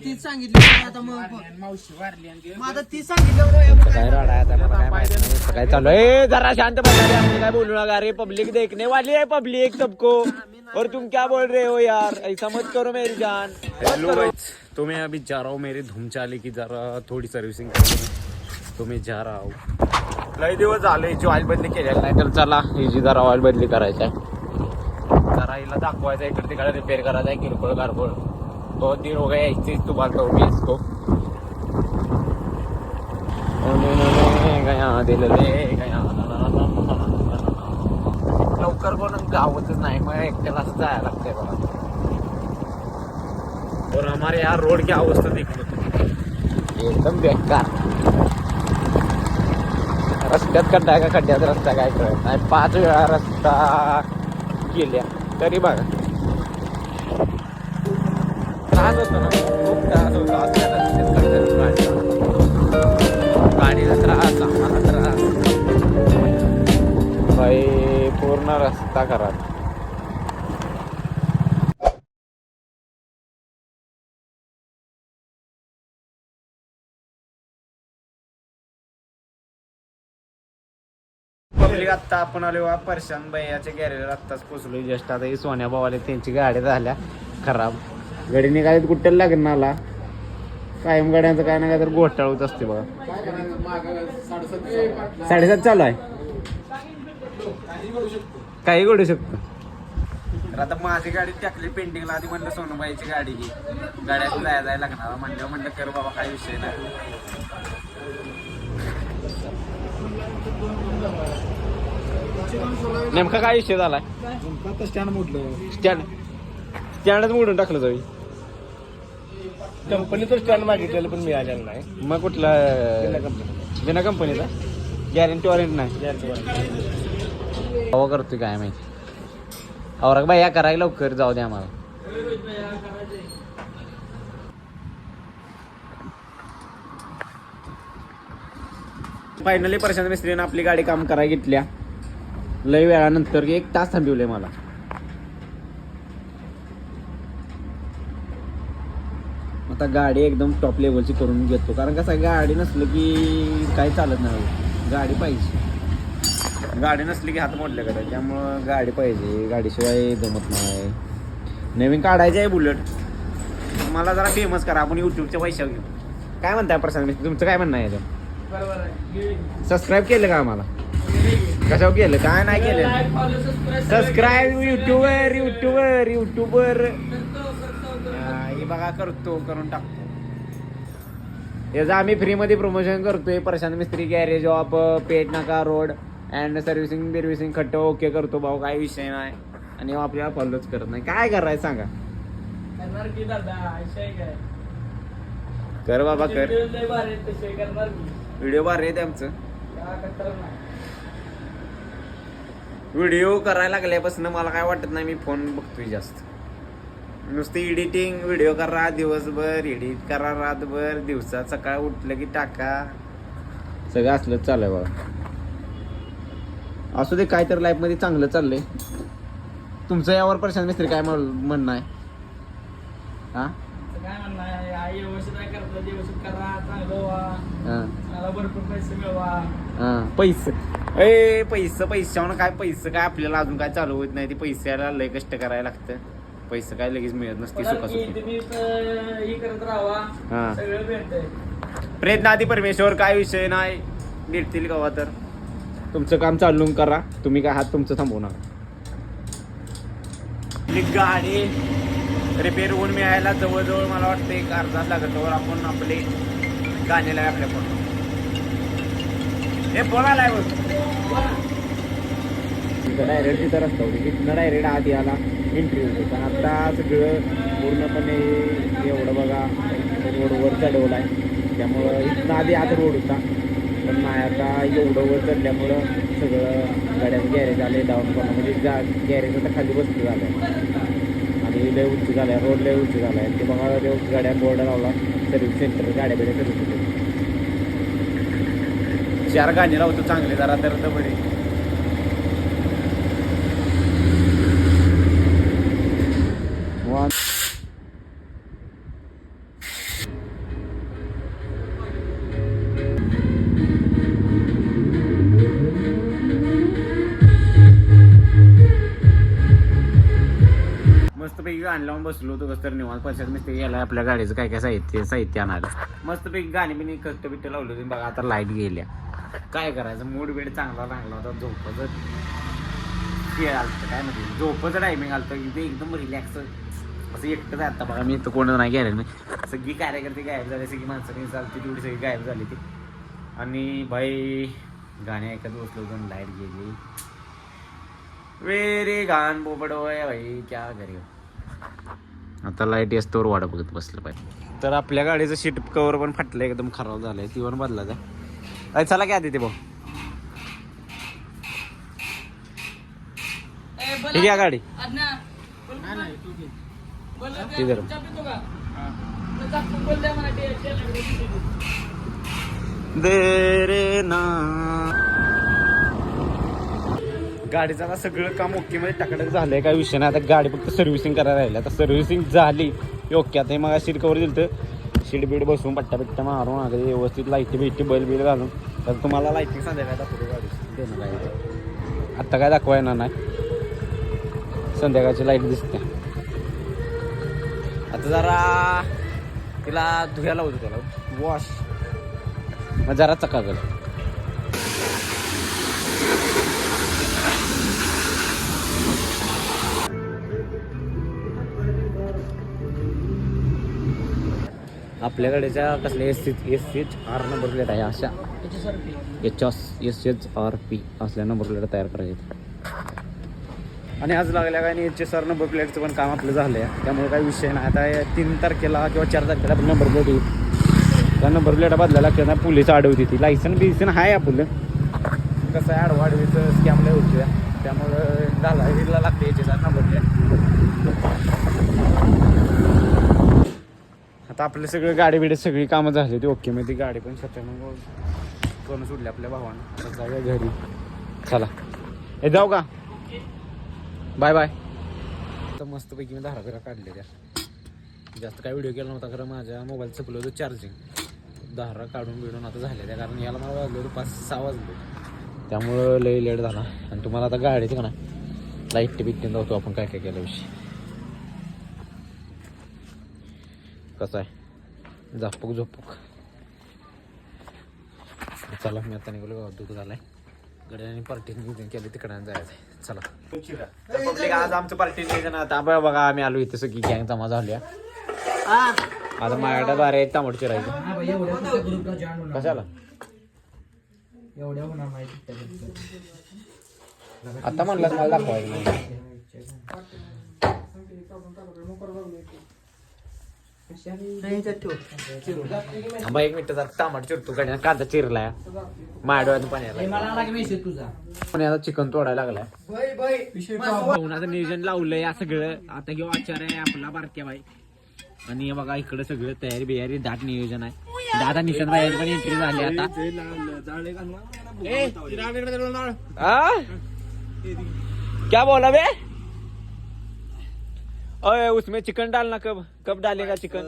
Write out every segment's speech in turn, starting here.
तीच सांगितलं आता मग मावशी वारली आणि माझं तीच सांगितलं काय राडा आहे आता मला काय माहिती नाही काय चालू आहे जरा शांत बसा रे, आपने काय बोलू नका रे पब्लिक देखने वाली है पब्लिक सबको और तुम क्या बोल रहे हो यार ऐसा मत करो मेरी जान। हेलो गाइस तो मैं अभी जा रहा हूँ मेरी धूम चाली की जरा थोडी सर्व्हिसिंग करने तो मैं जा रहा हूँ लय दिवस झाले हिची ऑइल बदली केलेली नाही तर चला हिची जरा ऑइल बदली करायची आहे जरा हिला दाखवायचं इकडे तिकडे रिपेअर करायचा आहे किरकोळ कारकोळ बहुत दिन हो गया इस चीज तो बात होगी इसको गया दिलेले गया लवकर कोण गावतच नाही मग एकट्याला असं जायला लागतंय बघा और हमारे यहाँ रोड की अवस्था देख लो तुम एकदम बेकार रस्त्यात खड्डा आहे का खड्ड्यात रस्ता काय कळत नाही 5 वेळा रस्ता गेल्या तरी बघा त्रास होतो ना खूप त्रास होतो असल्या रस्त्यात खड्ड्यात गाडीला त्रास आम्हाला त्रास भाई पूर्ण रस्ता खराब पब्लिक आत्ता आपण आलो परशान भैयाच्या गॅरेजवर आत्ताच पोचलो जस्ट आता ही सोन्या भावाले त्यांची गाड्या झाल्या खराब गाडी निघालीत कुठे लग्नाला कायम गाड्यांचं काय ना काय तर घोटाळ होत असते बघा 7:30 चालू आहे काही घडू शकतो तर आता माझी गाडी टाकली पेंटिंगला आधी म्हणलं सोनूबाईची गाडी घे गाड्यात जायला लागणार म्हणलं कर बाबा काही विषय नाही नेमका काय विषय झालाय स्टँड मोडलं स्टँडच मोडून टाकलं जावी कंपनीचं स्टँड मागितलेलं पण मिळालेलं नाही मग कुठला बिना कंपनीचा गॅरंटी वॉरंटी नाही हवा करतोय काय माहिती औरंग बाई या करायला लवकर जाऊ दे आम्हाला फायनली प्रशांत मिस्त्रीने आपली गाडी काम करायला घेतल्या लय वेळानंतर 1 तास थांबवलंय मला आता गाडी एकदम टॉप लेवलची करून घेतो कारण कसं गाडी नसलं की काही चालत नाही गाडी पाहिजे गाडी नसली की हात मोडले का त्यामुळं गाडी पाहिजे गाडीशिवाय जमत नाही नवीन काढायची आहे बुलेट मला जरा फेमस करा आपण यूट्यूबच्या पैशावर घेऊ काय म्हणताय प्रशांत मिस्त्री तुमचं काय म्हणणं आहे याच्यावर सबस्क्राईब केलं का आम्हाला कशावर केलं काय नाही केलं सबस्क्राईब युट्यूबर हे बघा करतो करून टाकतो याचं आम्ही फ्रीमध्ये प्रमोशन करतोय प्रशांत मिस्त्री गॅरेज ऑफ पेट नाका रोड अँड सर्व्हिसिंग खट्ट ओके करतो भाऊ काही विषय नाही आणि आपल्याला फॉलोच करत नाही काय करायचं सांगा कर बाबा कर व्हिडिओ भारी आहे आमचं व्हिडिओ करायला लागल्यापासून मला काय वाटत नाही मी फोन बघतोय जास्त नुसती एडिटिंग व्हिडिओ करा दिवसभर एडिट करा रातभर दिवसात सकाळ उठलं की टाका सगळं असलंच चालू आहे बाबा असू दे काय तर लाईफ मध्ये चांगलं चाललंय तुमचं यावर प्रशांत मिस्त्री काय म्हणणं आहे हा काय म्हणणं आहे आई व्यवस्थित काय करतो व्यवस्थित करा चांगलं व्हा मला भरपूर पैसे मिळवा पैशावर काय पैसे काय आपल्याला अजून काय चालू होत नाही ते पैशाला लय कष्ट करायला लागतं पैसे काय लगेच मिळत नसते तुम्ही ही करत राहा सगळं भेटतंय प्रयत्न आधी परमेश्वर काय विषय नाही भेटतील गावा तर तुमचं काम चालू करा तुम्ही काय हात तुमचं थांबवू नका गाडी रिपेअर होऊन मिळायला जवळजवळ मला वाटतं 1 अर्धा लागतो आपण आपले गाण्याला आपल्या फोन हे बोलायला आहे तिथं डायरेक्ट तिथं रस्ता होती तिथनं डायरेक्ट आधी आला एंट्री होती पण आता सगळं पूर्णपणे एवढं बघा रोडवर चढवलं आहे त्यामुळं इथनं आधी आता रोड होता पण नाही आता एवढं वर चढल्यामुळं सगळं गाड्याचं गॅरेज आले डाऊन करणं म्हणजे गॅरेज आता खाली बसतं झालं आहे आणि लय उंच झालं आहे रोड लय उंच झाला आहे ते बघा गाड्या बोर्ड लावला सर्व्हिस सेंटर गाड्या बिड्या सर्व्हिस होते 4 गाणी लावतो चांगले जरा तर बरे गाणी लावून बसलो होतो कसं तर निवांत पैशात मिस्त्री गेला आपल्या गाडीचं काय काय साहित्य आणायला मस्तपैकी गाणी बिणी कष्ट बिट्ट लावलं होती बघा. आता लाईट गेल्या काय करायचं मूड बीड चांगला होता झोपाचं खेळ आलं काय म्हणजे झोपाचं टायमिंग आलं की ते एकदम रिलॅक्स असं एकटंच आहे. आता बघा मी तर कोण नाही गेलं नाही सगळी कार्यकर्ते गायब झाले सगळी माणसं चालते तेवढी सगळी गायब झाली ती आणि भाई गाणे ऐकत बसलो पण लाईट गेली वेरे गाण बोबडोय भाई क्या करी. आता लाईट असतोवर वाट बघत बसलं पाहिजे. तर आपल्या गाडीचं सीट कवर पण फाटलं एकदम खराब झालंय ती पण बदलायचं. चला काय देते भाऊ ठीक आहे गाडी दे रे ना. गाडीचं आता सगळं काम ओके मध्ये टाकडक झालंय काय विषय नाही. आता गाडी फक्त सर्व्हिसिंग करायला राहिली. आता सर्व्हिसिंग झाली ओके. आता मग सीट कवर दिलं तर सीट बीट बसून पट्टा बिट्टा मारून अगदी व्यवस्थित लाईटी बिट्टी बल्ब बिल घालून तर तुम्हाला लाईटिंग संध्याकाळी दाखवतो गाडी देणं काय आत्ता काय दाखवा येणार नाही. संध्याकाळची लाईट दिसते. आता जरा तिला धुयाला होतो त्याला वॉश मग जरा चकाकल. आपल्या गाडीच्या कसल्या SH नंबर प्लेट आहे अशा HSRP असल्या नंबर प्लेट तयार करायचे. आणि आज लागल्या काय HSR नंबर प्लेटचं पण काम आपलं झालं आहे त्यामुळे काही विषय नाही. आता 3 तारखेला किंवा 4 तारखेला आपण नंबर प्लेट येईल त्या नंबर प्लेटा बदलायला लागते ना. पोलीस अडवते ती लायसन बिसन आहे आपलं कसं आहे आडवाडवीचं स्कॅम लय होते त्यामुळं झाला हिरला लागते HSR नंबर प्लेट. आता आपले सगळे गाडी बिडी सगळी कामं झाली ती ओके मग ती गाडी पण स्वतःनं करून सोडली आपल्या भावानं. आता जाऊया घरी चला हे जाऊ का बाय बाय. तर मस्तपैकी मी धारा काढले त्या जास्त काय व्हिडिओ केला नव्हता खरं माझ्या मोबाईल चपलं होतं चार्जिंग धारा काढून बिडून आता झाल्या त्या कारण याला मला वाजलं 5-6 वाजले त्यामुळं लय लेट झाला. आणि तुम्हाला आता गाडीचं का ना लाईट बिट्टीन जातो आपण काय काय केलं विषयी कसं आहे झोपूक चला. मी आता निघालो गावात दूध झालाय गड्याने पार्टी नियोजन केलं तिकडं जायचं चला. पब्लिक आज आमचं पार्टी नियोजन आता बघा आम्ही आलो इथे सगळी गँग जमा झाली. आता माझ्याकडे बारे तांबड चिरायचं कशाला आता म्हणलं मला दाखवायचं थांबा 1 मिनिट तांबड चिरतो गाड्या कांदा चिरलाय माझ्या डोळ्यात पाणी आता चिकन तोडायला लागलाय. नियोजन लावलंय या सगळं. आता घेऊ आचार आहे आपला बारक्या बाई आणि हे बघा इकडे सगळं तयारी बियारी दाट नियोजन आहे. दादा निशांत बाहेर पण एंट्री झाली आता. क्या बोला बे अरे उसमें चिकन डालना कब डालेगा चिकन.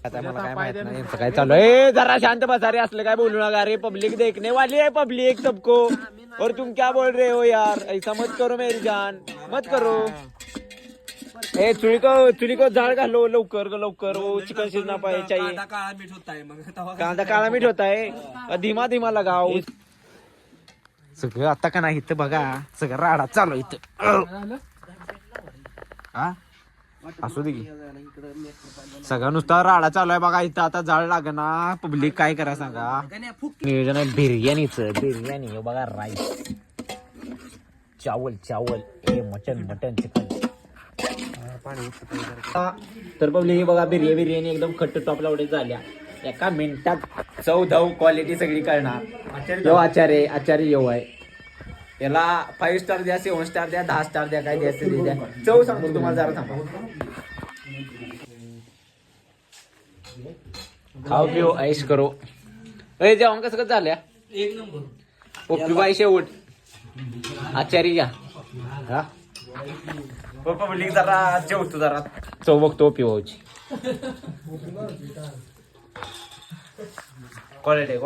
आता मला काय माहित नाही काय चालू आहे. जरा शांत बसा रे असलं काय बोलू नका रे पब्लिक देखने वाली है पब्लिक सबको और तुम क्या बोल रहे हो यार ऐसा मत करो मेरी जान मत करो. ए चुली को झाड घालो लवकर वो चिकन शिजना पाहिजे चाहिए. कांदा काळा मीठ होता है धीमा धीमा लगाओ. सगळं आता का नाही इथं बघा सगळं राडा चालू इथं हा असू दे की सगळं नुसता राडा चालू आहे बघा इथं. आता जाळ लागना पब्लिक काय करा सांगा. नियोजन आहे बिर्याणी बघा राईस चावल मटन चिकन तर पब्लिक बघा बिर्याणी एकदम खट्ट टॉप लावडे झाल्या. एका मिनिटात चव क्वालिटी सगळी करणार. आचार्य येऊ आहे याला 5 स्टार द्या 7 स्टार द्या 10 स्टार द्या काय द्यायचं ते द्या. चव सांगतो तुम्हाला जरा थांबा. खाओ पिओ ऐश करो. जेवण कसं झाल्या 1 नंबर ओपी बाई शेवट आचार्य घ्या हा पब्लिक जरा जेवतो जरा चव बघतो ओपी भाऊची क्वालिटी